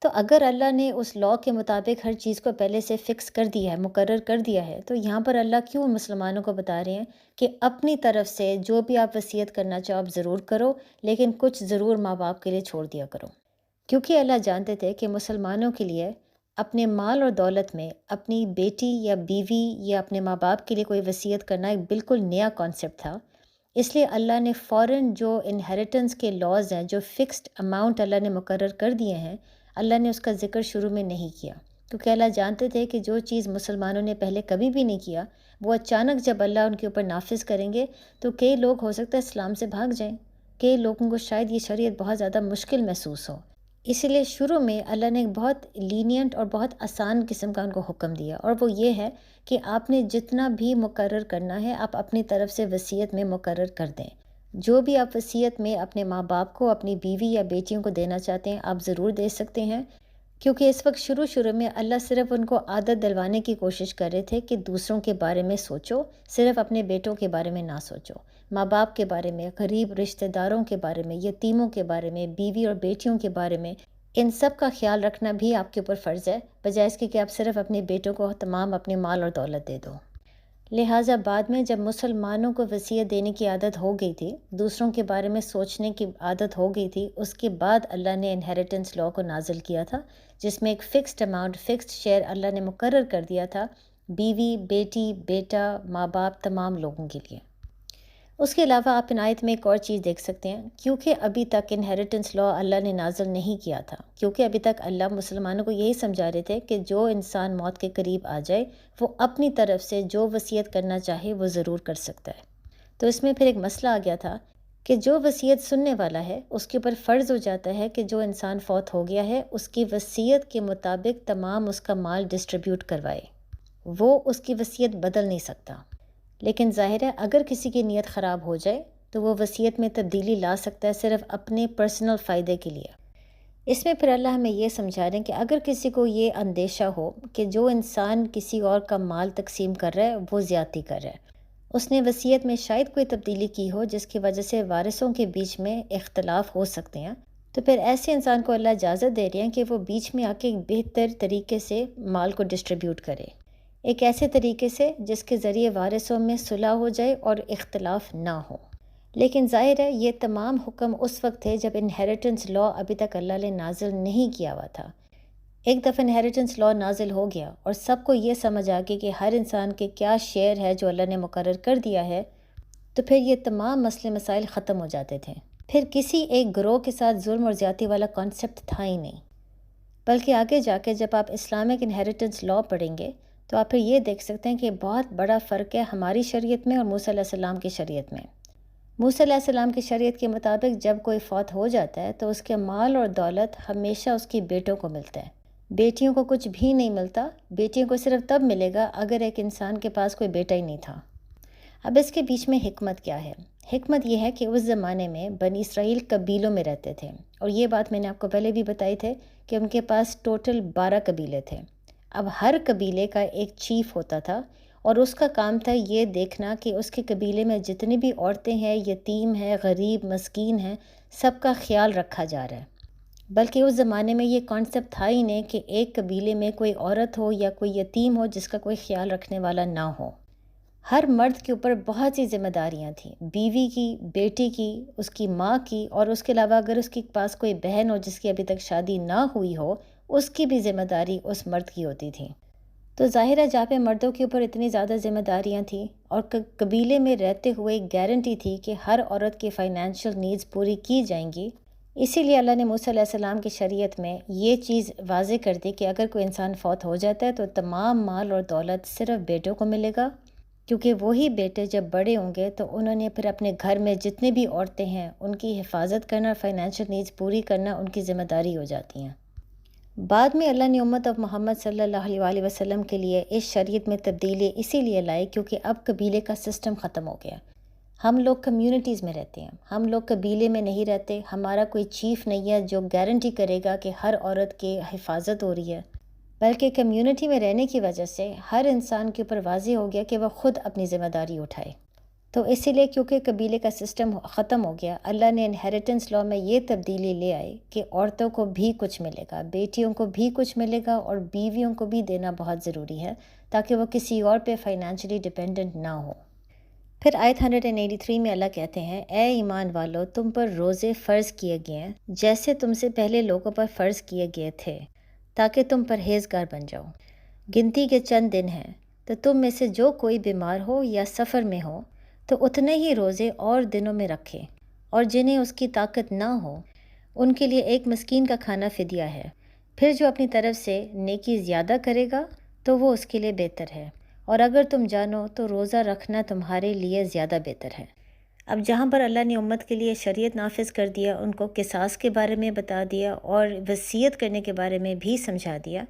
تو اگر اللہ نے اس لاء کے مطابق ہر چیز کو پہلے سے فکس کر دیا ہے، مقرر کر دیا ہے، تو یہاں پر اللہ کیوں مسلمانوں کو بتا رہے ہیں کہ اپنی طرف سے جو بھی آپ وصیت کرنا چاہو آپ ضرور کرو، لیکن کچھ ضرور ماں باپ کے لیے چھوڑ دیا کرو، کیونکہ اللہ جانتے تھے کہ مسلمانوں کے لیے اپنے مال اور دولت میں اپنی بیٹی یا بیوی یا اپنے ماں باپ کے لیے کوئی وصیت کرنا ایک بالکل نیا کانسیپٹ تھا۔ اس لیے اللہ نے فوراً جو انہیریٹنس کے لاز ہیں، جو فکسڈ اماؤنٹ اللہ نے مقرر کر دیے ہیں، اللہ نے اس کا ذکر شروع میں نہیں کیا، کیونکہ اللہ جانتے تھے کہ جو چیز مسلمانوں نے پہلے کبھی بھی نہیں کیا، وہ اچانک جب اللہ ان کے اوپر نافذ کریں گے تو کئی لوگ ہو سکتا ہے اسلام سے بھاگ جائیں، کئی لوگوں کو شاید یہ شریعت بہت زیادہ مشکل محسوس ہو۔ اسی لیے شروع میں اللہ نے ایک بہت لینینٹ اور بہت آسان قسم کا ان کو حکم دیا، اور وہ یہ ہے کہ آپ نے جتنا بھی مقرر کرنا ہے آپ اپنی طرف سے وصیت میں مقرر کر دیں۔ جو بھی آپ وصیت میں اپنے ماں باپ کو، اپنی بیوی یا بیٹیوں کو دینا چاہتے ہیں آپ ضرور دے سکتے ہیں، کیونکہ اس وقت شروع میں اللہ صرف ان کو عادت دلوانے کی کوشش کر رہے تھے کہ دوسروں کے بارے میں سوچو، صرف اپنے بیٹوں کے بارے میں نہ سوچو، ماں باپ کے بارے میں، غریب رشتہ داروں کے بارے میں، یتیموں کے بارے میں، بیوی اور بیٹیوں کے بارے میں، ان سب کا خیال رکھنا بھی آپ کے اوپر فرض ہے، بجائے اس کے کہ آپ صرف اپنے بیٹوں کو تمام اپنے مال اور دولت دے دو۔ لہٰذا بعد میں جب مسلمانوں کو وصیت دینے کی عادت ہو گئی تھی، دوسروں کے بارے میں سوچنے کی عادت ہو گئی تھی، اس کے بعد اللہ نے انہیریٹنس لاء کو نازل کیا تھا، جس میں ایک فکسڈ اماؤنٹ، فکسڈ شیئر اللہ نے مقرر کر دیا تھا بیوی، بیٹی، بیٹا، ماں باپ، تمام لوگوں کے لیے۔ اس کے علاوہ آپ ان آیت میں ایک اور چیز دیکھ سکتے ہیں، کیونکہ ابھی تک انہیریٹنس لاء اللہ نے نازل نہیں کیا تھا، کیونکہ ابھی تک اللہ مسلمانوں کو یہی سمجھا رہے تھے کہ جو انسان موت کے قریب آ جائے وہ اپنی طرف سے جو وصیت کرنا چاہے وہ ضرور کر سکتا ہے۔ تو اس میں پھر ایک مسئلہ آ گیا تھا کہ جو وصیت سننے والا ہے اس کے اوپر فرض ہو جاتا ہے کہ جو انسان فوت ہو گیا ہے اس کی وصیت کے مطابق تمام اس کا مال ڈسٹریبیوٹ کروائے، وہ اس کی وصیت بدل نہیں سکتا۔ لیکن ظاہر ہے اگر کسی کی نیت خراب ہو جائے تو وہ وصیت میں تبدیلی لا سکتا ہے صرف اپنے پرسنل فائدے کے لیے۔ اس میں پھر اللہ ہمیں یہ سمجھا رہے ہیں کہ اگر کسی کو یہ اندیشہ ہو کہ جو انسان کسی اور کا مال تقسیم کر رہا ہے وہ زیادتی کر رہا ہے، اس نے وصیت میں شاید کوئی تبدیلی کی ہو جس کی وجہ سے وارثوں کے بیچ میں اختلاف ہو سکتے ہیں، تو پھر ایسے انسان کو اللہ اجازت دے رہے ہیں کہ وہ بیچ میں آ کے ایک بہتر طریقے سے مال کو ڈسٹریبیوٹ کرے، ایک ایسے طریقے سے جس کے ذریعے وارثوں میں صلح ہو جائے اور اختلاف نہ ہو۔ لیکن ظاہر ہے یہ تمام حکم اس وقت تھے جب انہیریٹنس لاء ابھی تک اللہ نے نازل نہیں کیا ہوا تھا۔ ایک دفعہ انہیریٹنس لاء نازل ہو گیا اور سب کو یہ سمجھ آ گئی کہ ہر انسان کے کیا شیئر ہے جو اللہ نے مقرر کر دیا ہے، تو پھر یہ تمام مسئلے مسائل ختم ہو جاتے تھے۔ پھر کسی ایک گروہ کے ساتھ ظلم اور زیادتی والا کانسیپٹ تھا ہی نہیں، بلکہ آگے جا کے جب آپ اسلامک انہیریٹنس لاء پڑھیں گے تو آپ پھر یہ دیکھ سکتے ہیں کہ بہت بڑا فرق ہے ہماری شریعت میں اور موسیٰ علیہ السلام کی شریعت میں۔ موسیٰ علیہ السلام کی شریعت کے مطابق جب کوئی فوت ہو جاتا ہے تو اس کے مال اور دولت ہمیشہ اس کی بیٹوں کو ملتا ہے، بیٹیوں کو کچھ بھی نہیں ملتا، بیٹیوں کو صرف تب ملے گا اگر ایک انسان کے پاس کوئی بیٹا ہی نہیں تھا۔ اب اس کے بیچ میں حکمت کیا ہے؟ حکمت یہ ہے کہ اس زمانے میں بنی اسرائیل قبیلوں میں رہتے تھے، اور یہ بات میں نے آپ کو پہلے بھی بتائی تھے کہ ان کے پاس ٹوٹل 12 قبیلے تھے۔ اب ہر قبیلے کا ایک چیف ہوتا تھا اور اس کا کام تھا یہ دیکھنا کہ اس کے قبیلے میں جتنی بھی عورتیں ہیں، یتیم ہیں، غریب، مسکین ہیں، سب کا خیال رکھا جا رہا ہے۔ بلکہ اس زمانے میں یہ کانسیپٹ تھا ہی نہیں کہ ایک قبیلے میں کوئی عورت ہو یا کوئی یتیم ہو جس کا کوئی خیال رکھنے والا نہ ہو۔ ہر مرد کے اوپر بہت سی ذمہ داریاں تھیں، بیوی کی، بیٹی کی، اس کی ماں کی، اور اس کے علاوہ اگر اس کے پاس کوئی بہن ہو جس کی ابھی تک شادی نہ ہوئی ہو اس کی بھی ذمہ داری اس مرد کی ہوتی تھی۔ تو ظاہر ہے جہاں پہ مردوں کے اوپر اتنی زیادہ ذمہ داریاں تھیں اور قبیلے میں رہتے ہوئے گارنٹی تھی کہ ہر عورت کی فائنینشیل نیڈز پوری کی جائیں گی، اسی لیے اللہ نے موسیٰ علیہ السلام کی شریعت میں یہ چیز واضح کر دی کہ اگر کوئی انسان فوت ہو جاتا ہے تو تمام مال اور دولت صرف بیٹوں کو ملے گا، کیونکہ وہی بیٹے جب بڑے ہوں گے تو انہوں نے پھر اپنے گھر میں جتنے بھی عورتیں ہیں ان کی حفاظت کرنا، فائنینشیل نیڈز پوری کرنا ان کی ذمہ داری ہو جاتی ہیں۔ بعد میں اللہ نے امت آف محمد صلی اللہ علیہ وآلہ وسلم کے لیے اس شریعت میں تبدیلی اسی لیے لائی کیونکہ اب قبیلے کا سسٹم ختم ہو گیا۔ ہم لوگ کمیونٹیز میں رہتے ہیں، ہم لوگ قبیلے میں نہیں رہتے، ہمارا کوئی چیف نہیں ہے جو گارنٹی کرے گا کہ ہر عورت کی حفاظت ہو رہی ہے، بلکہ کمیونٹی میں رہنے کی وجہ سے ہر انسان کے اوپر واضح ہو گیا کہ وہ خود اپنی ذمہ داری اٹھائے۔ تو اسی لیے کیونکہ قبیلے کا سسٹم ختم ہو گیا، اللہ نے انہیریٹنس لاء میں یہ تبدیلی لے آئی کہ عورتوں کو بھی کچھ ملے گا، بیٹیوں کو بھی کچھ ملے گا، اور بیویوں کو بھی دینا بہت ضروری ہے تاکہ وہ کسی اور پہ فائنینشلی ڈیپینڈنٹ نہ ہو۔ پھر آیت 183 میں اللہ کہتے ہیں، اے ایمان والو، تم پر روزے فرض کیے گئے ہیں جیسے تم سے پہلے لوگوں پر فرض کیے گئے تھے تاکہ تم پرہیزگار بن جاؤ۔ گنتی کے چند دن ہیں، تو تم میں سے جو کوئی بیمار ہو یا سفر میں ہو تو اتنے ہی روزے اور دنوں میں رکھے، اور جنہیں اس کی طاقت نہ ہو ان کے لیے ایک مسکین کا کھانا فدیہ ہے۔ پھر جو اپنی طرف سے نیکی زیادہ کرے گا تو وہ اس کے لیے بہتر ہے، اور اگر تم جانو تو روزہ رکھنا تمہارے لیے زیادہ بہتر ہے۔ اب جہاں پر اللہ نے امت کے لیے شریعت نافذ کر دیا، ان کو قصاص کے بارے میں بتا دیا اور وصیت کرنے کے بارے میں بھی سمجھا دیا،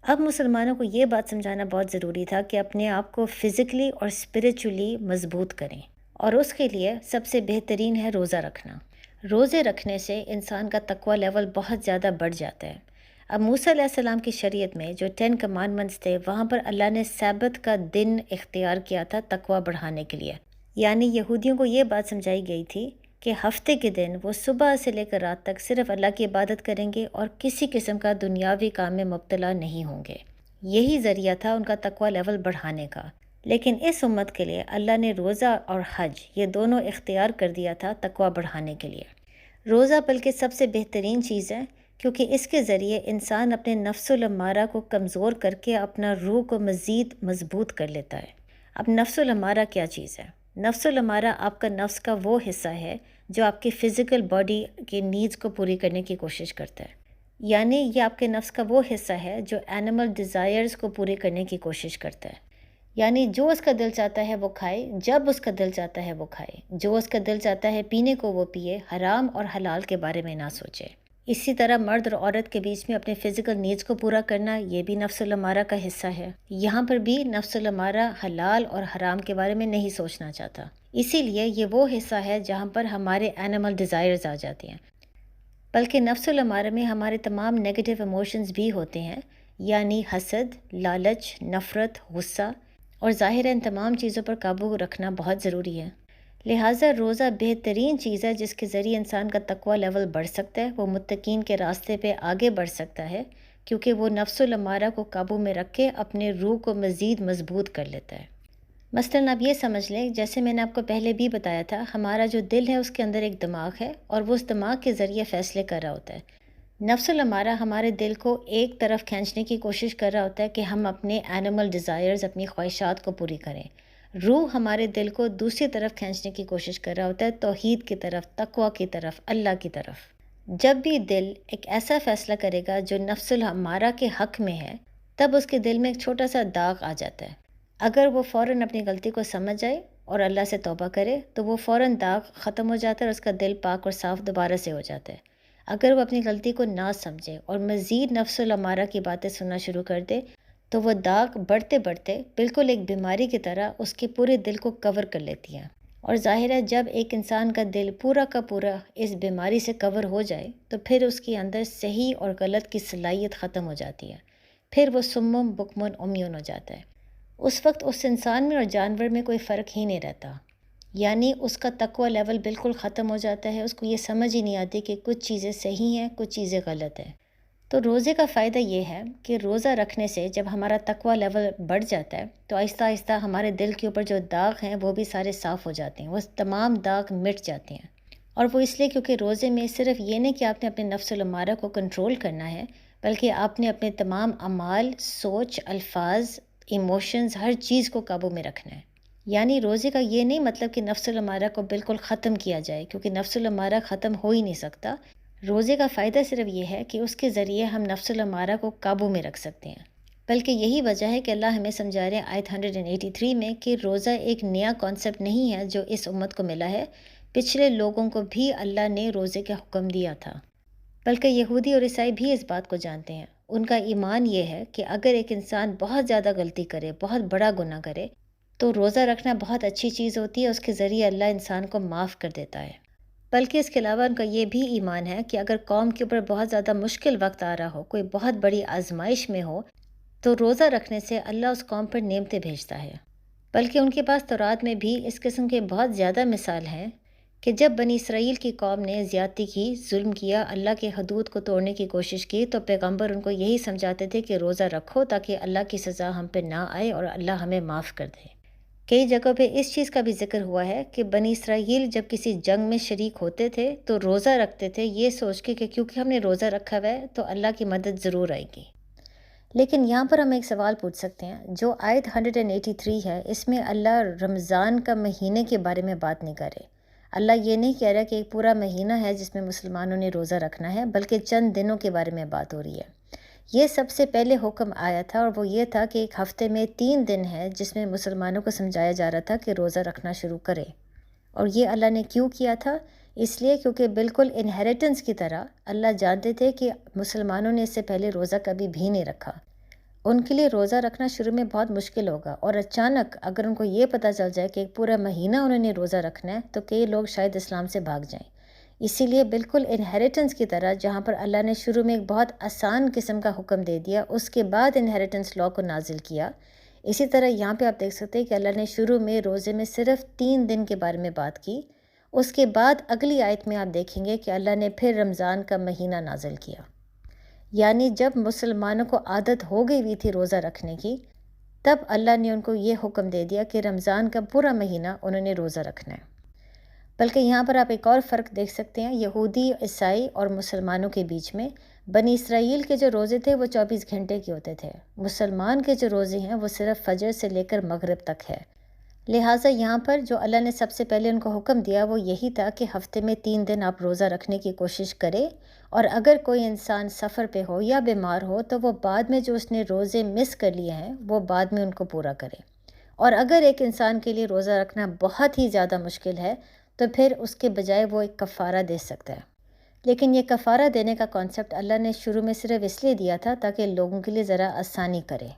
اب مسلمانوں کو یہ بات سمجھانا بہت ضروری تھا کہ اپنے آپ کو فزیکلی اور اسپریچولی مضبوط کریں، اور اس کے لیے سب سے بہترین ہے روزہ رکھنا۔ روزے رکھنے سے انسان کا تقوی لیول بہت زیادہ بڑھ جاتا ہے۔ اب موسیٰ علیہ السلام کی شریعت میں جو 10 کمانڈمنٹس تھے وہاں پر اللہ نے سبت کا دن اختیار کیا تھا تقوی بڑھانے کے لیے، یعنی یہودیوں کو یہ بات سمجھائی گئی تھی کہ ہفتے کے دن وہ صبح سے لے کر رات تک صرف اللہ کی عبادت کریں گے اور کسی قسم کا دنیاوی کام میں مبتلا نہیں ہوں گے۔ یہی ذریعہ تھا ان کا تقوی لیول بڑھانے کا۔ لیکن اس امت کے لیے اللہ نے روزہ اور حج یہ دونوں اختیار کر دیا تھا تقوی بڑھانے کے لیے۔ روزہ بلکہ سب سے بہترین چیز ہے، کیونکہ اس کے ذریعے انسان اپنے نفس الامارہ کو کمزور کر کے اپنا روح کو مزید مضبوط کر لیتا ہے۔ اب نفس الامارہ کیا چیز ہے؟ نفس الامارہ آپ کا نفس کا وہ حصہ ہے جو آپ کی فزیکل باڈی کی نیڈز کو پوری کرنے کی کوشش کرتا ہے، یعنی یہ آپ کے نفس کا وہ حصہ ہے جو اینیمل ڈیزائرز کو پورے کرنے کی کوشش کرتا ہے، یعنی جو اس کا دل چاہتا ہے وہ کھائے، جب اس کا دل چاہتا ہے وہ کھائے، جو اس کا دل چاہتا ہے پینے کو وہ پیے، حرام اور حلال کے بارے میں نہ سوچے۔ اسی طرح مرد اور عورت کے بیچ میں اپنے فزیکل نیڈز کو پورا کرنا یہ بھی نفس الامارہ کا حصہ ہے۔ یہاں پر بھی نفس الامارہ حلال اور حرام کے بارے میں نہیں سوچنا چاہتا، اسی لیے یہ وہ حصہ ہے جہاں پر ہمارے اینیمل ڈیزائرز آ جاتے ہیں۔ بلکہ نفس الامارہ میں ہمارے تمام نیگیٹو ایموشنز بھی ہوتے ہیں، یعنی حسد، لالچ، نفرت، غصہ، اور ظاہر ان تمام چیزوں پر قابو رکھنا بہت ضروری ہے۔ لہٰذا روزہ بہترین چیز ہے جس کے ذریعے انسان کا تقوی لیول بڑھ سکتا ہے، وہ متقین کے راستے پہ آگے بڑھ سکتا ہے، کیونکہ وہ نفس الامارہ کو قابو میں رکھ کے اپنے روح کو مزید مضبوط کر لیتا ہے۔ مثلاً آپ یہ سمجھ لیں، جیسے میں نے آپ کو پہلے بھی بتایا تھا، ہمارا جو دل ہے اس کے اندر ایک دماغ ہے اور وہ اس دماغ کے ذریعے فیصلے کر رہا ہوتا ہے۔ نفس الامارہ ہمارے دل کو ایک طرف کھینچنے کی کوشش کر رہا ہوتا ہے کہ ہم اپنے اینیمل ڈیزائرز، اپنی خواہشات کو پوری کریں۔ روح ہمارے دل کو دوسری طرف کھینچنے کی کوشش کر رہا ہوتا ہے، توحید کی طرف، تقوی کی طرف، اللہ کی طرف۔ جب بھی دل ایک ایسا فیصلہ کرے گا جو نفس الامارہ کے حق میں ہے، تب اس کے دل میں ایک چھوٹا سا داغ آ جاتا ہے۔ اگر وہ فوراً اپنی غلطی کو سمجھ جائے اور اللہ سے توبہ کرے تو وہ فوراً داغ ختم ہو جاتا ہے اور اس کا دل پاک اور صاف دوبارہ سے ہو جاتا ہے۔ اگر وہ اپنی غلطی کو نہ سمجھے اور مزید نفس الامارہ کی باتیں سننا شروع کر دے تو وہ داغ بڑھتے بڑھتے بالکل ایک بیماری کی طرح اس کے پورے دل کو کور کر لیتی ہے۔ اور ظاہر ہے جب ایک انسان کا دل پورا کا پورا اس بیماری سے کور ہو جائے تو پھر اس کے اندر صحیح اور غلط کی صلاحیت ختم ہو جاتی ہے، پھر وہ سمم بکمن عمیون ہو جاتا ہے۔ اس وقت اس انسان میں اور جانور میں کوئی فرق ہی نہیں رہتا، یعنی اس کا تقوی لیول بالکل ختم ہو جاتا ہے، اس کو یہ سمجھ ہی نہیں آتی کہ کچھ چیزیں صحیح ہیں، کچھ چیزیں غلط ہیں۔ تو روزے کا فائدہ یہ ہے کہ روزہ رکھنے سے جب ہمارا تقوی لیول بڑھ جاتا ہے تو آہستہ آہستہ ہمارے دل کے اوپر جو داغ ہیں وہ بھی سارے صاف ہو جاتے ہیں، وہ تمام داغ مٹ جاتے ہیں۔ اور وہ اس لیے کیونکہ روزے میں صرف یہ نہیں کہ آپ نے اپنے نفس الامارہ کو کنٹرول کرنا ہے، بلکہ آپ نے اپنے تمام اعمال، سوچ، الفاظ، ایموشنز، ہر چیز کو قابو میں رکھنا ہے۔ یعنی روزے کا یہ نہیں مطلب کہ نفس الامارہ کو بالکل ختم کیا جائے، کیونکہ نفس الامارہ ختم ہو ہی نہیں سکتا۔ روزے کا فائدہ صرف یہ ہے کہ اس کے ذریعے ہم نفس الامارہ کو قابو میں رکھ سکتے ہیں۔ بلکہ یہی وجہ ہے کہ اللہ ہمیں سمجھا رہے ہیں آیت 183 میں کہ روزہ ایک نیا کانسیپٹ نہیں ہے جو اس امت کو ملا ہے، پچھلے لوگوں کو بھی اللہ نے روزے کا حکم دیا تھا۔ بلکہ یہودی اور عیسائی بھی اس بات کو جانتے ہیں۔ ان کا ایمان یہ ہے کہ اگر ایک انسان بہت زیادہ غلطی کرے، بہت بڑا گناہ کرے، تو روزہ رکھنا بہت اچھی چیز ہوتی ہے، اس کے ذریعے اللہ انسان کو معاف کر دیتا ہے۔ بلکہ اس کے علاوہ ان کا یہ بھی ایمان ہے کہ اگر قوم کے اوپر بہت زیادہ مشکل وقت آ رہا ہو، کوئی بہت بڑی آزمائش میں ہو، تو روزہ رکھنے سے اللہ اس قوم پر نعمتیں بھیجتا ہے۔ بلکہ ان کے پاس تورات میں بھی اس قسم کے بہت زیادہ مثال ہیں کہ جب بنی اسرائیل کی قوم نے زیادتی کی، ظلم کیا، اللہ کے حدود کو توڑنے کی کوشش کی، تو پیغمبر ان کو یہی سمجھاتے تھے کہ روزہ رکھو تاکہ اللہ کی سزا ہم پہ نہ آئے اور اللہ ہمیں معاف کر دے۔ کئی جگہوں پہ اس چیز کا بھی ذکر ہوا ہے کہ بنی اسرائیل جب کسی جنگ میں شریک ہوتے تھے تو روزہ رکھتے تھے، یہ سوچ کے کہ کیونکہ ہم نے روزہ رکھا ہوا ہے تو اللہ کی مدد ضرور آئے گی۔ لیکن یہاں پر ہم ایک سوال پوچھ سکتے ہیں، جو آیت 183 ہے اس میں اللہ رمضان کا مہینے کے بارے میں بات نہیں کر رہے۔ اللہ یہ نہیں کہہ رہا کہ ایک پورا مہینہ ہے جس میں مسلمانوں نے روزہ رکھنا ہے، بلکہ چند دنوں کے بارے میں بات ہو رہی ہے۔ یہ سب سے پہلے حکم آیا تھا اور وہ یہ تھا کہ ایک ہفتے میں 3 دن ہے جس میں مسلمانوں کو سمجھایا جا رہا تھا کہ روزہ رکھنا شروع کرے۔ اور یہ اللہ نے کیوں کیا تھا؟ اس لیے کیونکہ بالکل انہیریٹنس کی طرح اللہ جانتے تھے کہ مسلمانوں نے اس سے پہلے روزہ کبھی بھی نہیں رکھا۔ ان کے لیے روزہ رکھنا شروع میں بہت مشکل ہوگا، اور اچانک اگر ان کو یہ پتہ چل جائے کہ ایک پورا مہینہ انہوں نے روزہ رکھنا ہے تو کئی لوگ شاید اسلام سے بھاگ جائیں۔ اسی لیے بالکل انہیریٹنس کی طرح جہاں پر اللہ نے شروع میں ایک بہت آسان قسم کا حکم دے دیا، اس کے بعد انہیریٹنس لا کو نازل کیا، اسی طرح یہاں پہ آپ دیکھ سکتے ہیں کہ اللہ نے شروع میں روزے میں صرف 3 دن کے بارے میں بات کی۔ اس کے بعد اگلی آیت میں آپ دیکھیں گے کہ اللہ نے پھر رمضان کا مہینہ نازل کیا۔ یعنی جب مسلمانوں کو عادت ہو گئی ہوئی تھی روزہ رکھنے کی، تب اللہ نے ان کو یہ حکم دے دیا کہ رمضان کا پورا مہینہ انہوں نے روزہ رکھنا ہے۔ بلکہ یہاں پر آپ ایک اور فرق دیکھ سکتے ہیں یہودی، عیسائی اور مسلمانوں کے بیچ میں۔ بنی اسرائیل کے جو روزے تھے وہ 24 گھنٹے کے ہوتے تھے، مسلمان کے جو روزے ہیں وہ صرف فجر سے لے کر مغرب تک ہے۔ لہٰذا یہاں پر جو اللہ نے سب سے پہلے ان کو حکم دیا وہ یہی تھا کہ ہفتے میں 3 دن آپ روزہ رکھنے کی کوشش کریں، اور اگر کوئی انسان سفر پہ ہو یا بیمار ہو تو وہ بعد میں جو اس نے روزے مس کر لیے ہیں وہ بعد میں ان کو پورا کرے۔ اور اگر ایک انسان کے لیے روزہ رکھنا بہت ہی زیادہ مشکل ہے تو پھر اس کے بجائے وہ ایک کفارہ دے سکتا ہے۔ لیکن یہ کفارہ دینے کا کانسیپٹ اللہ نے شروع میں صرف اس لیے دیا تھا تاکہ لوگوں کے لیے ذرا آسانی کرے۔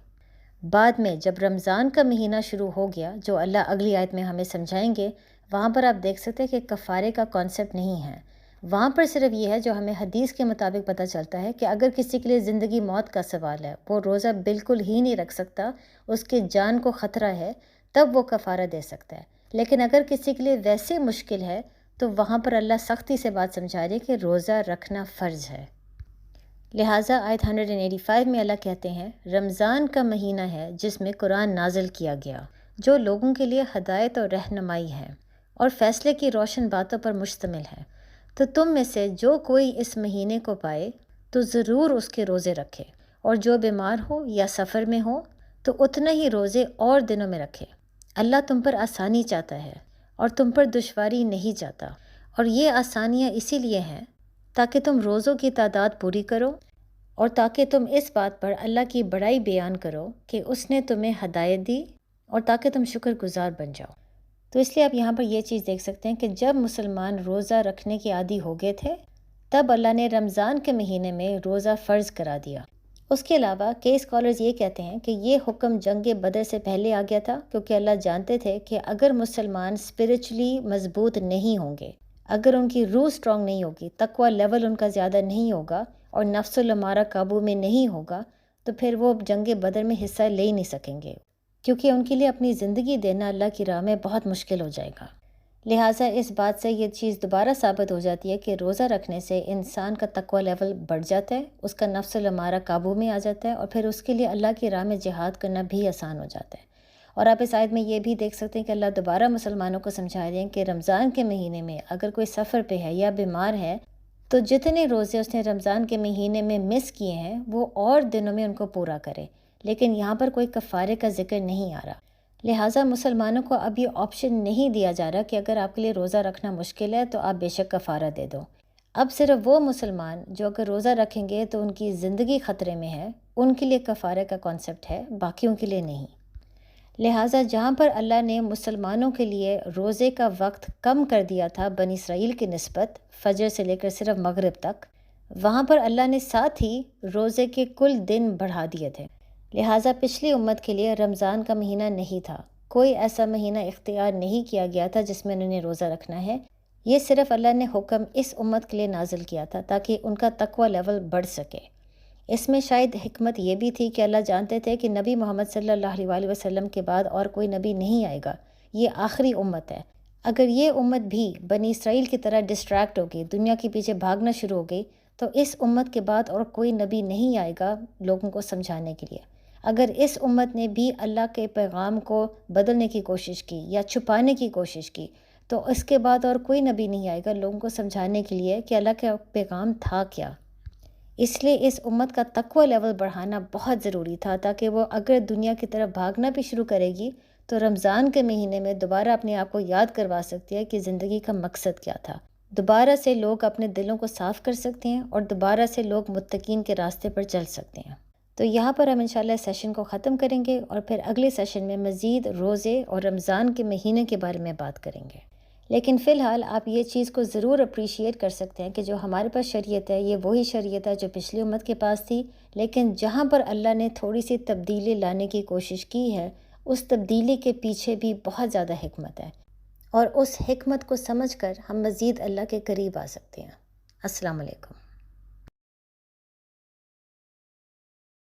بعد میں جب رمضان کا مہینہ شروع ہو گیا، جو اللہ اگلی آیت میں ہمیں سمجھائیں گے، وہاں پر آپ دیکھ سکتے ہیں کہ کفارے کا کانسیپٹ نہیں ہے۔ وہاں پر صرف یہ ہے جو ہمیں حدیث کے مطابق پتہ چلتا ہے کہ اگر کسی کے لیے زندگی موت کا سوال ہے، وہ روزہ بالکل ہی نہیں رکھ سکتا، اس کے جان کو خطرہ ہے، تب وہ کفارہ دے سکتا ہے۔ لیکن اگر کسی کے لیے ویسے مشکل ہے تو وہاں پر اللہ سختی سے بات سمجھا رہے کہ روزہ رکھنا فرض ہے۔ لہٰذا آیت 185 میں اللہ کہتے ہیں، رمضان کا مہینہ ہے جس میں قرآن نازل کیا گیا، جو لوگوں کے لیے ہدایت اور رہنمائی ہے اور فیصلے کی روشن باتوں پر مشتمل ہے۔ تو تم میں سے جو کوئی اس مہینے کو پائے تو ضرور اس کے روزے رکھے، اور جو بیمار ہو یا سفر میں ہو تو اتنا ہی روزے اور دنوں میں رکھے۔ اللہ تم پر آسانی چاہتا ہے اور تم پر دشواری نہیں چاہتا، اور یہ آسانیاں اسی لیے ہیں تاکہ تم روزوں کی تعداد پوری کرو، اور تاکہ تم اس بات پر اللہ کی بڑائی بیان کرو کہ اس نے تمہیں ہدایت دی، اور تاکہ تم شکر گزار بن جاؤ۔ تو اس لیے آپ یہاں پر یہ چیز دیکھ سکتے ہیں کہ جب مسلمان روزہ رکھنے کے عادی ہو گئے تھے تب اللہ نے رمضان کے مہینے میں روزہ فرض کرا دیا۔ اس کے علاوہ کئی اسکالرز یہ کہتے ہیں کہ یہ حکم جنگ بدر سے پہلے آ گیا تھا، کیونکہ اللہ جانتے تھے کہ اگر مسلمان اسپرچولی مضبوط نہیں ہوں گے، اگر ان کی روح اسٹرانگ نہیں ہوگی، تقوی لیول ان کا زیادہ نہیں ہوگا اور نفس الامارہ قابو میں نہیں ہوگا، تو پھر وہ جنگ بدر میں حصہ لے ہی نہیں سکیں گے، کیونکہ ان کے لیے اپنی زندگی دینا اللہ کی راہ میں بہت مشکل ہو جائے گا۔ لہٰذا اس بات سے یہ چیز دوبارہ ثابت ہو جاتی ہے کہ روزہ رکھنے سے انسان کا تقوی لیول بڑھ جاتا ہے، اس کا نفس الامارہ قابو میں آ جاتا ہے، اور پھر اس کے لیے اللہ کی راہ میں جہاد کرنا بھی آسان ہو جاتا ہے۔ اور آپ اس آیت میں یہ بھی دیکھ سکتے ہیں کہ اللہ دوبارہ مسلمانوں کو سمجھا رہے ہیں کہ رمضان کے مہینے میں اگر کوئی سفر پہ ہے یا بیمار ہے تو جتنے روزے اس نے رمضان کے مہینے میں مس کیے ہیں وہ اور دنوں میں ان کو پورا کرے، لیکن یہاں پر کوئی کفارے کا ذکر نہیں آ رہا۔ لہٰذا مسلمانوں کو اب یہ آپشن نہیں دیا جا رہا کہ اگر آپ کے لیے روزہ رکھنا مشکل ہے تو آپ بے شک کفارہ دے دو۔ اب صرف وہ مسلمان جو اگر روزہ رکھیں گے تو ان کی زندگی خطرے میں ہے، ان کے لیے کفارے کا کانسیپٹ ہے، باقیوں کے لیے نہیں۔ لہٰذا جہاں پر اللہ نے مسلمانوں کے لیے روزے کا وقت کم کر دیا تھا بنی اسرائیل کی نسبت، فجر سے لے کر صرف مغرب تک، وہاں پر اللہ نے ساتھ ہی روزے کے کل دن بڑھا دیے تھے۔ لہٰذا پچھلی امت کے لیے رمضان کا مہینہ نہیں تھا، کوئی ایسا مہینہ اختیار نہیں کیا گیا تھا جس میں انہوں نے روزہ رکھنا ہے۔ یہ صرف اللہ نے حکم اس امت کے لیے نازل کیا تھا تاکہ ان کا تقوی لیول بڑھ سکے۔ اس میں شاید حکمت یہ بھی تھی کہ اللہ جانتے تھے کہ نبی محمد صلی اللہ علیہ وسلم کے بعد اور کوئی نبی نہیں آئے گا، یہ آخری امت ہے۔ اگر یہ امت بھی بنی اسرائیل کی طرح ڈسٹریکٹ ہو گئی، دنیا کے پیچھے بھاگنا شروع ہو گئی، تو اس امت کے بعد اور کوئی نبی نہیں آئے گا لوگوں کو سمجھانے کے لیے۔ اگر اس امت نے بھی اللہ کے پیغام کو بدلنے کی کوشش کی یا چھپانے کی کوشش کی تو اس کے بعد اور کوئی نبی نہیں آئے گا لوگوں کو سمجھانے کے لیے کہ اللہ کا پیغام تھا کیا۔ اس لیے اس امت کا تقوی لیول بڑھانا بہت ضروری تھا تاکہ وہ اگر دنیا کی طرف بھاگنا بھی شروع کرے گی تو رمضان کے مہینے میں دوبارہ اپنے آپ کو یاد کروا سکتی ہے کہ زندگی کا مقصد کیا تھا۔ دوبارہ سے لوگ اپنے دلوں کو صاف کر سکتے ہیں اور دوبارہ سے لوگ متقین کے راستے پر چل سکتے ہیں۔ تو یہاں پر ہم انشاءاللہ سیشن کو ختم کریں گے اور پھر اگلے سیشن میں مزید روزے اور رمضان کے مہینے کے بارے میں بات کریں گے۔ لیکن فی الحال آپ یہ چیز کو ضرور اپریشیٹ کر سکتے ہیں کہ جو ہمارے پاس شریعت ہے یہ وہی شریعت ہے جو پچھلی امت کے پاس تھی، لیکن جہاں پر اللہ نے تھوڑی سی تبدیلی لانے کی کوشش کی ہے اس تبدیلی کے پیچھے بھی بہت زیادہ حکمت ہے، اور اس حکمت کو سمجھ کر ہم مزید اللہ کے قریب آ سکتے ہیں۔ السلام علیکم۔